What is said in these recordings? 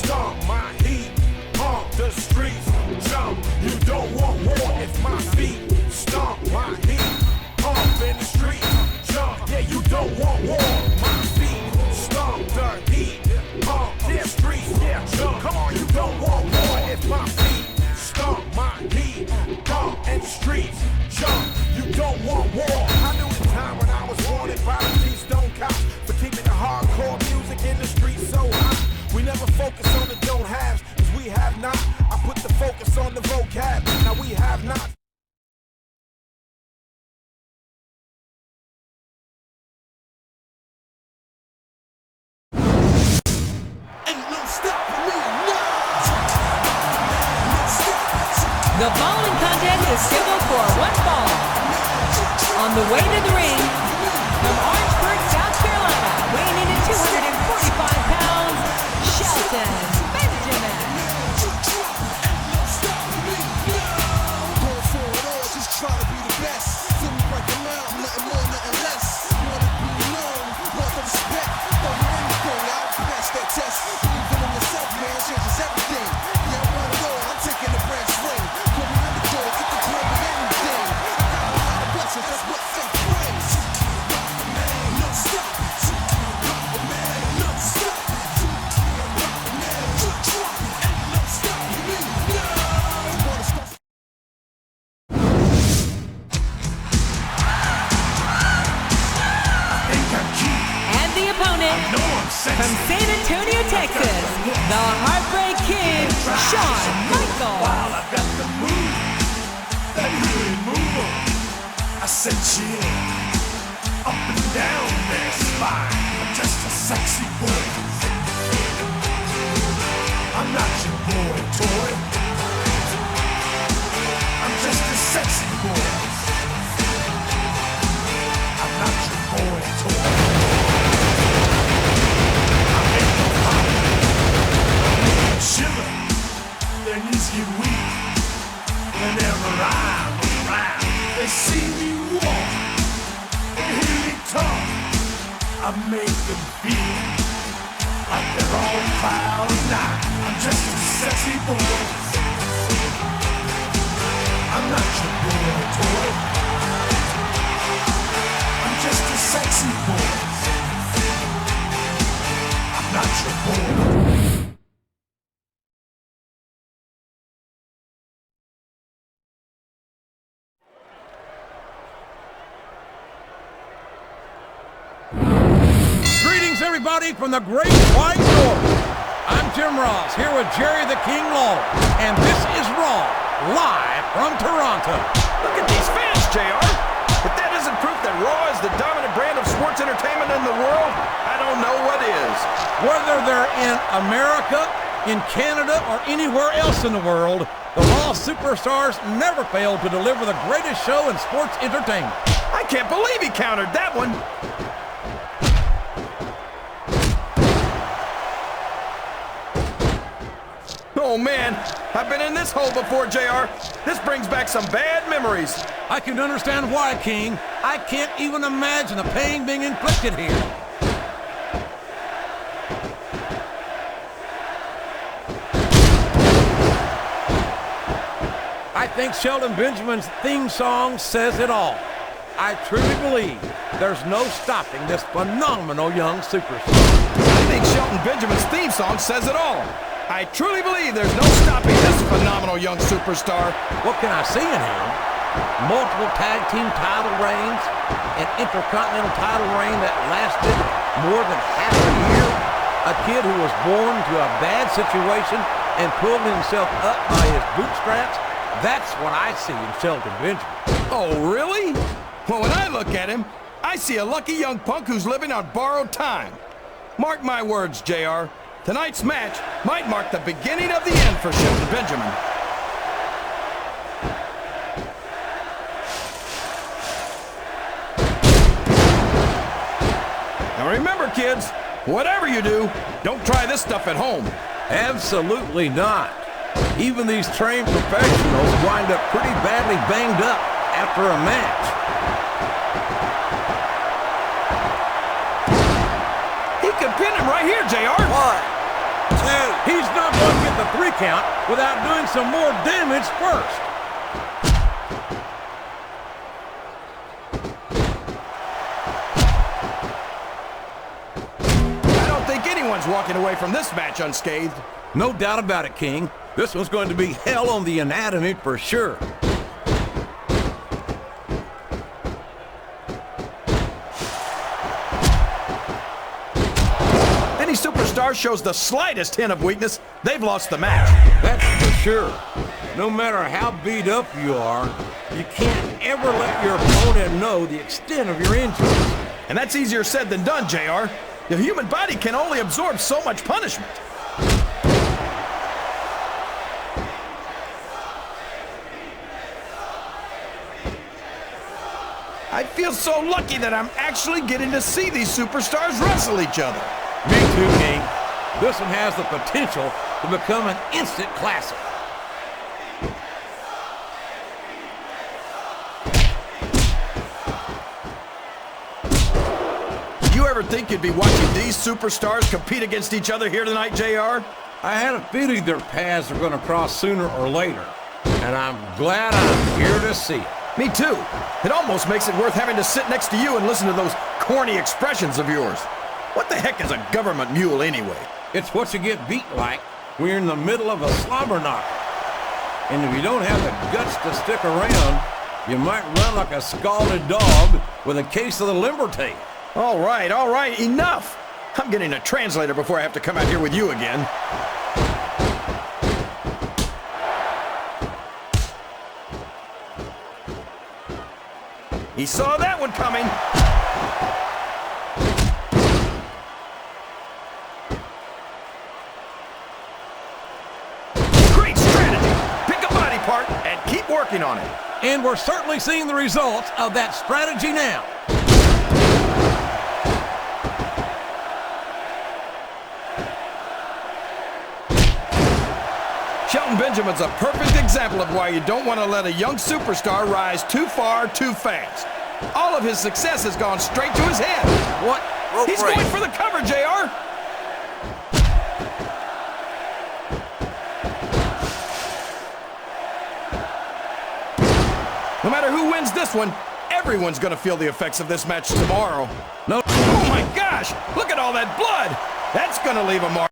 stomp my heat, pump the streets, jump. You don't want war if my feet stomp my heat, pump in the streets, jump. Yeah, you don't want war. My feet stomp the heat, pump the streets, yeah, jump. Come on, you don't want war if my feet stomp my heat, pump in the streets, jump. You don't want war. I knew the time when I was wanted by the Keystone Cops for keeping the hardcore music in the streets so hot. We never focus on the don't haves, cause we have not. I put the focus on the vocab, now we have not. Ain't no stopping me now. The following contest is scheduled for one fall. On the way to the ring, from Orangeburg, South Carolina, weighing in at 245 pounds, Shelton Benjamin. Going for it all, just try to be the best. Till we break them out, nothing more, nothing less. Wanna be known, want the respect. Throw you anything, I'll pass that test. Believing in yourself, man, changes everything. Yeah, I run it all, I'm taking the brand swing. Put me in the door, get the club and anything. I got a lot of blessings, that's what faith brings. No stop. No stop. No stop me now. Wanna stop? And the opponent, from San Antonio, Texas, the Heartbreak Kid, Shawn Michaels. I got the move, that really move 'em. I said chill, up and down their spine. I'm just a sexy boy. I'm not your boy toy. I'm just a sexy boy. I'm not your boy toy. I make them hot, I make them shiver. Their knees get weak whenever I'm around. They see me walk, they hear me talk. I make them feel like they're on cloud nine. I'm just a sexy boy. I'm not your boy toy. I'm just a sexy boy. I'm not your boy. Greetings, everybody, from the Great White North. I'm Jim Ross, here with Jerry the King Lawler, and this is Raw, live from Toronto. Look at these fans, JR. If that isn't proof that Raw is the dominant brand of sports entertainment in the world, I don't know what is. Whether they're in America, in Canada, or anywhere else in the world, the Raw superstars never fail to deliver the greatest show in sports entertainment. I can't believe he countered that one. Oh man, I've been in this hole before, JR. This brings back some bad memories. I can understand why, King. I can't even imagine the pain being inflicted here. I think Shelton Benjamin's theme song says it all. I truly believe there's no stopping this phenomenal young superstar. I think Shelton Benjamin's theme song says it all. I truly believe there's no stopping this phenomenal young superstar. What can I see in him? Multiple tag team title reigns, an intercontinental title reign that lasted more than half a year, a kid who was born to a bad situation and pulled himself up by his bootstraps. That's what I see in Shelton Benjamin. Oh, really? Well, when I look at him, I see a lucky young punk who's living on borrowed time. Mark my words, JR. Tonight's match might mark the beginning of the end for Shelton Benjamin. Now remember, kids, whatever you do, don't try this stuff at home. Absolutely not. Even these trained professionals wind up pretty badly banged up after a match. He could pin him right here, JR. 1, 2, He's not going to get the 3 count without doing some more damage first. I don't think anyone's walking away from this match unscathed. No doubt about it, King. This one's going to be hell on the anatomy for sure. Any superstar shows the slightest hint of weakness, they've lost the match. That's for sure. No matter how beat up you are, you can't ever let your opponent know the extent of your injuries. And that's easier said than done, JR. The human body can only absorb so much punishment. I feel so lucky that I'm actually getting to see these superstars wrestle each other. Me too, King. This one has the potential to become an instant classic. You ever think you'd be watching these superstars compete against each other here tonight, JR? I had a feeling their paths are going to cross sooner or later, and I'm glad I'm here to see it. Me too. It almost makes it worth having to sit next to you and listen to those corny expressions of yours. What the heck is a government mule anyway? It's what you get beat like when you're in the middle of a slobber knocker. And if you don't have the guts to stick around, you might run like a scalded dog with a case of the limber tail. All right, enough! I'm getting a translator before I have to come out here with you again. He saw that one coming. Great strategy. Pick a body part and keep working on it. And we're certainly seeing the results of that strategy now. Shelton Benjamin's a perfect example of why you don't want to let a young superstar rise too far too fast. All of his success has gone straight to his head. What? Rope He's break. going for the cover, JR. No matter who wins this one, everyone's going to feel the effects of this match tomorrow. No. Oh my gosh! Look at all that blood! That's going to leave a mark.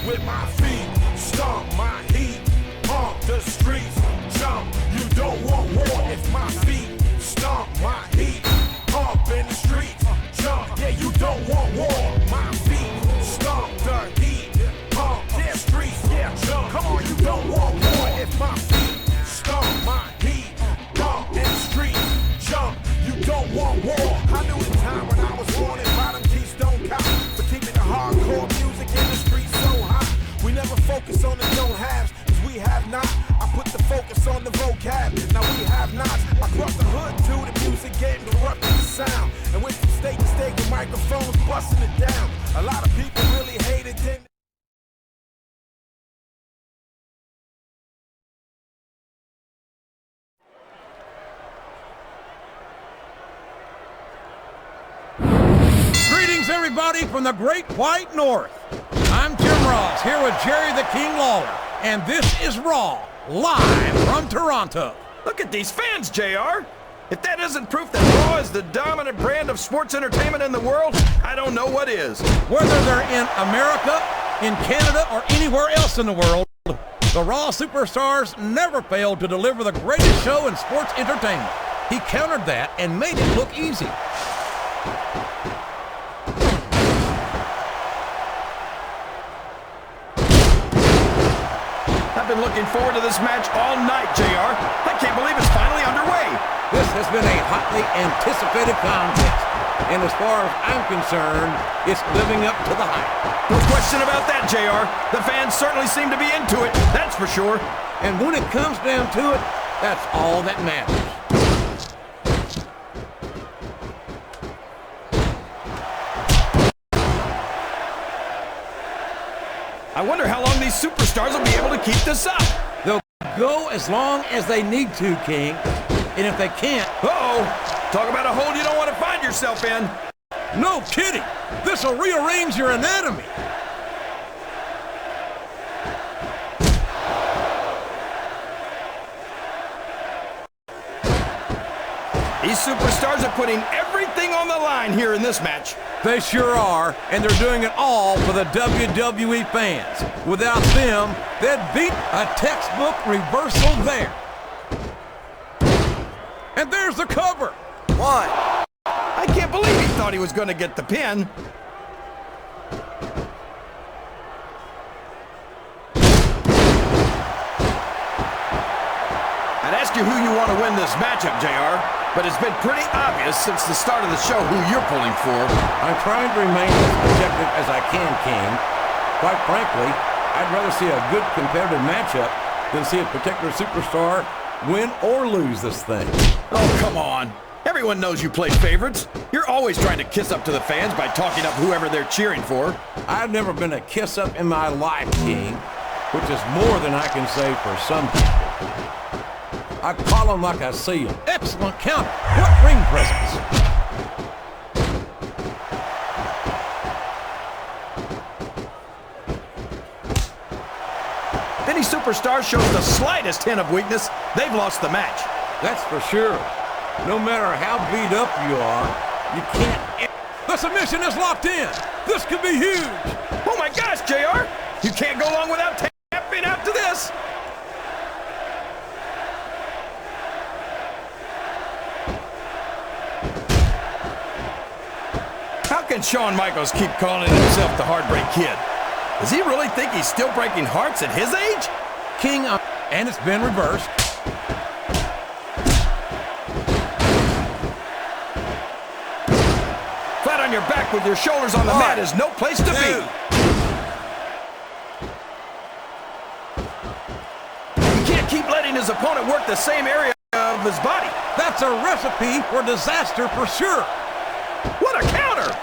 With my feet, stomp my heat, pump the streets, jump. You don't want war if my feet stomp my heat, pump in the streets, jump. Yeah, you don't want war. My feet stomp the heat, pump the streets, yeah, jump. Come on, you don't want war if my feet stomp my heat, pump in the streets, jump. You don't want war. I knew in time when I was born and bottom Keystone Cop for keeping the hardcore music in the streets so hot. We never focus on the don't haves, cause we have not. I put the focus on the vocab, now we have nots. Across the hood too, the music getting corrupted the sound. And went from state to state with microphones busting it down. A lot of people really hate it then. Greetings, everybody, from the Great White North. I'm Jim Ross, here with Jerry the King Lawler, and this is Raw, live from Toronto. Look at these fans, JR. If that isn't proof that Raw is the dominant brand of sports entertainment in the world, I don't know what is. Whether they're in America, in Canada, or anywhere else in the world, the Raw superstars never failed to deliver the greatest show in sports entertainment. He countered that and made it look easy. I've been looking forward to this match all night, JR. I can't believe it's finally underway. This has been a hotly anticipated contest, and as far as I'm concerned, it's living up to the hype. No question about that, JR. The fans certainly seem to be into it, that's for sure. And when it comes down to it, that's all that matters. I wonder how long these superstars will be able to keep this up. They'll go as long as they need to, King. And if they can't... Uh-oh! Talk about a hole you don't want to find yourself in. No kidding! This'll rearrange your anatomy. These superstars are putting everything on the line here in this match. They sure are, and they're doing it all for the WWE fans. Without them, they'd beat a textbook reversal there. And there's the cover. One. I can't believe he thought he was going to get the pin. I'd ask you who you want to win this matchup, JR, but it's been pretty obvious since the start of the show who you're pulling for. I'm trying to remain as objective as I can, King. Quite frankly, I'd rather see a good competitive matchup than see a particular superstar win or lose this thing. Oh, come on. Everyone knows you play favorites. You're always trying to kiss up to the fans by talking up whoever they're cheering for. I've never been a kiss-up in my life, King, which is more than I can say for some people. I call them like I see them. Excellent counter. What ring presence. If any superstar shows the slightest hint of weakness, they've lost the match. That's for sure. No matter how beat up you are, you can't... The submission is locked in. This could be huge. Oh my gosh, JR! You can't go long without tapping out to this. How can Shawn Michaels keep calling himself the Heartbreak Kid? Does he really think he's still breaking hearts at his age? King, and it's been reversed. Flat on your back with your shoulders on the mat is no place to be. He can't keep letting his opponent work the same area of his body. That's a recipe for disaster for sure. What a counter!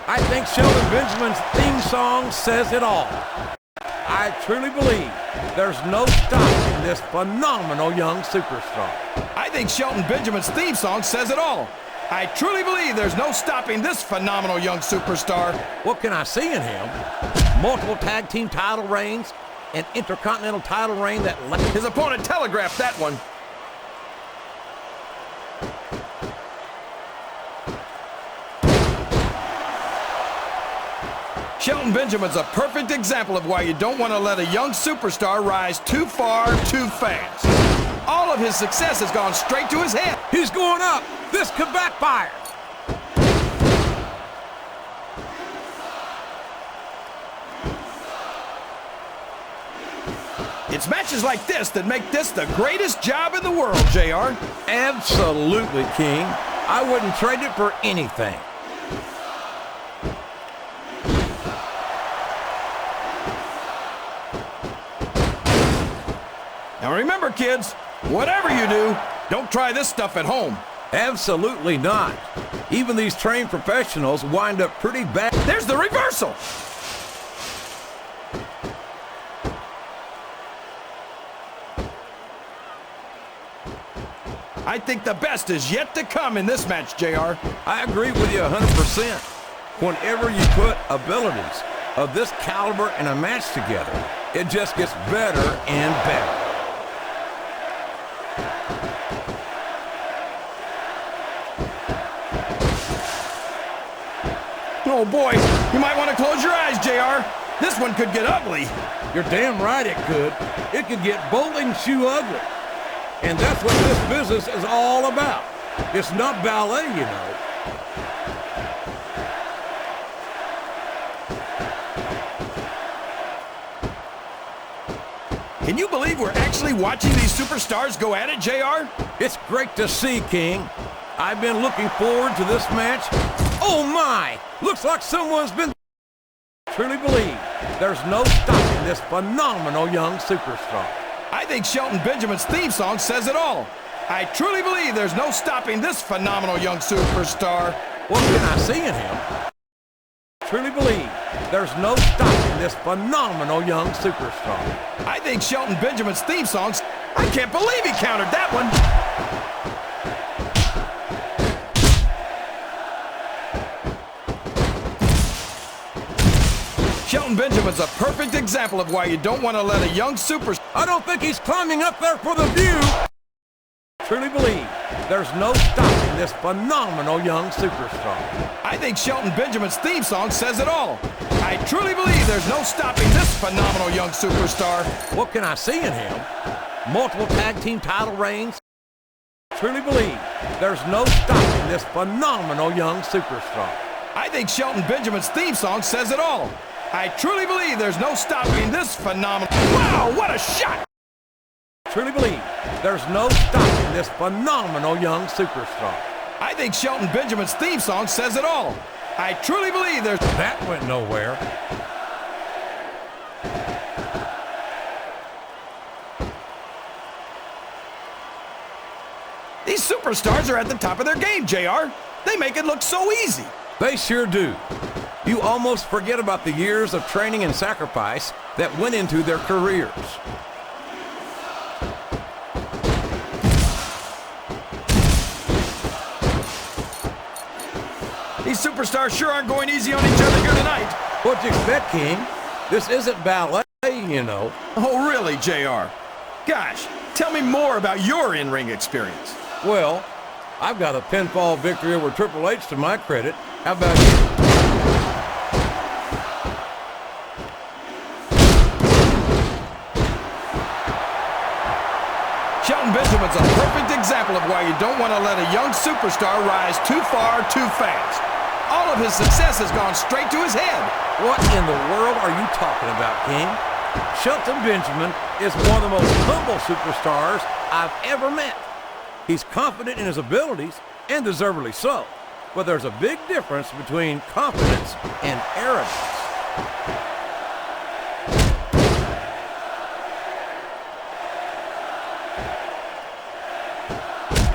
I think Shelton Benjamin's theme song says it all. I truly believe there's no stopping this phenomenal young superstar. I think Shelton Benjamin's theme song says it all. I truly believe there's no stopping this phenomenal young superstar. What can I see in him? Multiple tag team title reigns, an intercontinental title reign that... His opponent telegraphed that one. Shelton Benjamin's a perfect example of why you don't want to let a young superstar rise too far too fast. All of his success has gone straight to his head. He's going up. This could backfire. It's matches like this that make this the greatest job in the world, JR. Absolutely, King. I wouldn't trade it for anything. Now remember, kids, whatever you do, don't try this stuff at home. Absolutely not. Even these trained professionals wind up pretty bad. There's the reversal. I think the best is yet to come in this match, JR. I agree with you 100%. Whenever you put abilities of this caliber in a match together, it just gets better and better. Oh boy, you might want to close your eyes, JR. This one could get ugly. You're damn right it could. It could get bowling shoe ugly. And that's what this business is all about. It's not ballet, you know. Can you believe we're actually watching these superstars go at it, JR? It's great to see, King. I've been looking forward to this match. Oh my! Looks like someone's been... Truly believe there's no stopping this phenomenal young superstar. I think Shelton Benjamin's theme song says it all. I truly believe there's no stopping this phenomenal young superstar. What can I see in him? Truly believe there's no stopping this phenomenal young superstar. I think Shelton Benjamin's theme songs... I can't believe he countered that one. Shelton Benjamin's a perfect example of why you don't want to let a young superstar... I don't think he's climbing up there for the view. Truly believe there's no stopping this phenomenal young superstar. I think Shelton Benjamin's theme song says it all. I truly believe there's no stopping this phenomenal young superstar. What can I see in him? Multiple tag team title reigns. Truly believe there's no stopping this phenomenal young superstar. I think Shelton Benjamin's theme song says it all. I truly believe there's no stopping this phenomenal... Wow, what a shot! Truly believe there's no stopping this phenomenal young superstar. I think Shelton Benjamin's theme song says it all. I truly believe there's... That went nowhere. These superstars are at the top of their game, JR. They make it look so easy. They sure do. You almost forget about the years of training and sacrifice that went into their careers. These superstars sure aren't going easy on each other here tonight. What'd you expect, King? This isn't ballet, you know. Oh, really, JR? Gosh, tell me more about your in-ring experience. Well, I've got a pinfall victory over Triple H to my credit. How about you? Shelton Benjamin's a perfect example of why you don't want to let a young superstar rise too far too fast. All of his success has gone straight to his head. What in the world are you talking about, King? Shelton Benjamin is one of the most humble superstars I've ever met. He's confident in his abilities, and deservedly so. But there's a big difference between confidence and arrogance.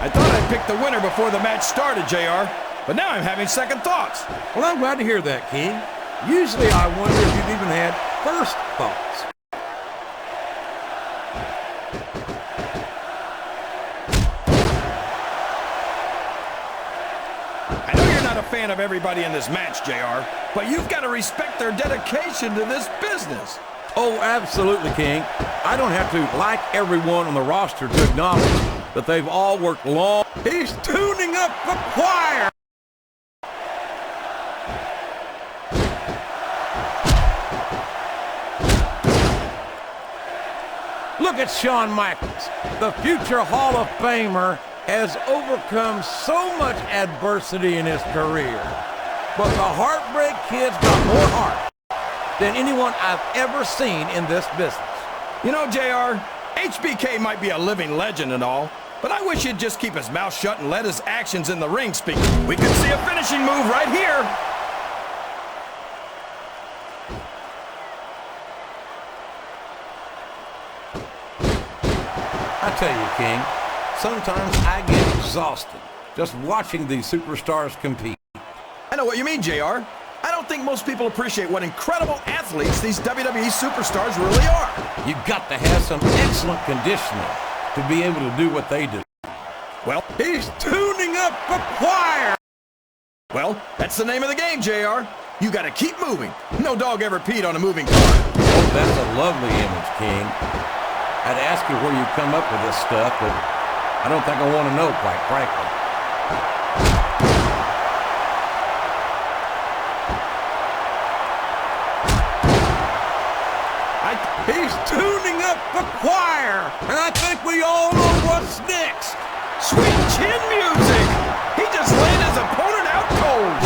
I thought I'd picked the winner before the match started, JR, but now I'm having second thoughts. Well, I'm glad to hear that, King. Usually I wonder if you've even had first thoughts. I know you're not a fan of everybody in this match, JR, but you've got to respect their dedication to this business. Oh, absolutely, King. I don't have to like everyone on the roster to acknowledge that they've all worked long. He's tuning up the choir. Look at Shawn Michaels. The future Hall of Famer has overcome so much adversity in his career. But the Heartbreak Kid's got more heart than anyone I've ever seen in this business. You know, JR, HBK might be a living legend and all, but I wish he'd just keep his mouth shut and let his actions in the ring speak. We could see a finishing move right here. I tell you, King, sometimes I get exhausted just watching these superstars compete. I know what you mean, JR. I don't think most people appreciate what incredible athletes these WWE superstars really are. You've got to have some excellent conditioning to be able to do what they do. Well, he's tuning up the choir. Well, that's the name of the game, JR. You gotta keep moving. No dog ever peed on a moving car. Oh, that's a lovely image, King. I'd ask you where you come up with this stuff, but I don't think I want to know, quite frankly. He's tuning up the choir, and I think we all know what's next. Sweet chin music! He just laid his opponent out cold.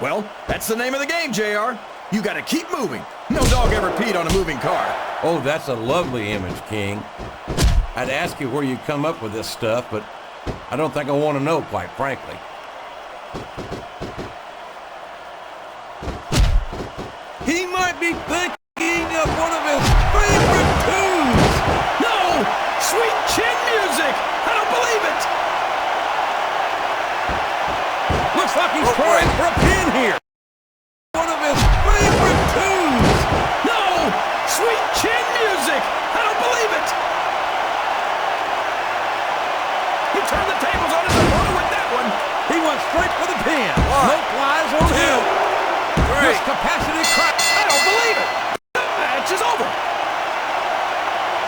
Well, that's the name of the game, JR. You gotta keep moving. No dog ever peed on a moving car. Oh, that's a lovely image, King. I'd ask you where you come up with this stuff, but I don't think I want to know, quite frankly. He might be thinking of one of his favorite tunes. No! Sweet chin music! I don't believe it! Looks like he's trying for a pin here. One of his favorite tunes. No! Sweet chin music! I don't believe it! He turned the tables on his opponent with that one. He went straight for the pin. No flies on him. This capacity crack. I don't believe it! The match is over!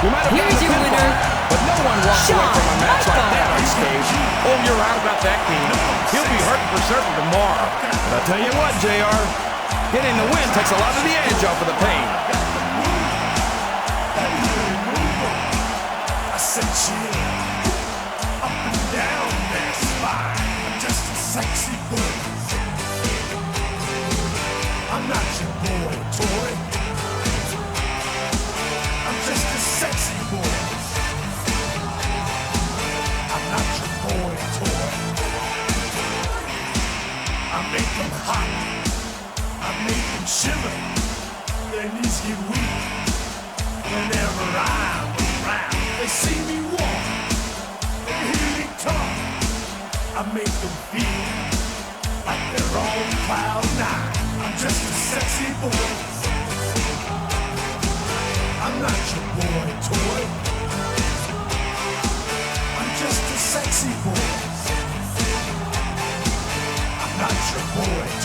We might have Here's gotten your a pinfall, winner, but no one walks away from a match like that on stage. Oh, you're right about that, King. He'll be hurting for certain tomorrow. But I'll tell you what, JR, getting the win takes a lot of the edge off of the pain. I said chill up and down that spine. I'm just a sexy boy. I'm not your boy toy. I'm just a sexy boy. I'm not your boy toy. I make them hot. I make them shiver. Their knees get weak whenever I'm around. They see me walk, they hear me talk. I make them feel like they're on cloud nine. I'm just a sexy boy. I'm not your boy toy. I'm just a sexy boy. I'm not your boy toy.